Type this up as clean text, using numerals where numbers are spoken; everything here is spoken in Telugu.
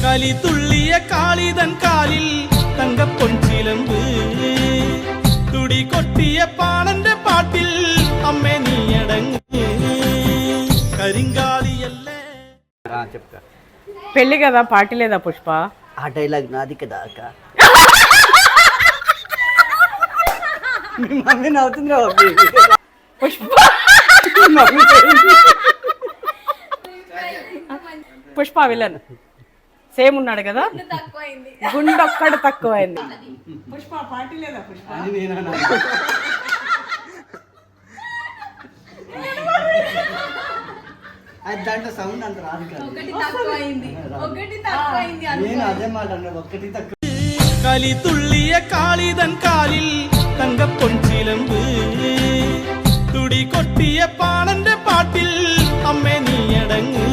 களி துள்ளிய காளிதன் காலில் தங்க பொன்சிலம்பு துடி கொட்டிய பாணந்த பாட்டில் அம்மே நீ அடங்கு కరింగాలి ఎల్లే చెప్తా పెళ్లి కదా పార్టీ లేదా పుష్ప ఆ డైలాగ్ నాది కదా అక్క మీ మమ్మీ నవ్వుతుందిరా పుష్ప పుష్ప విలన్ సేమ్ ఉన్నాడు కదా గుండొక్కడు తక్కువైంది పుష్ప పార్టీ లేదా పుష్ప అది దాంట్లో సౌండ్ అంత రాదు కదా నేను అదే మాట అన్నా ఒక్కటి తక్కువ களி துள்ளிய காளிதன் காலில் தங்க பொன்சிலம்பு துடி கொட்டிய பாணந்த பாட்டில் அம்மே நீ அடங்கு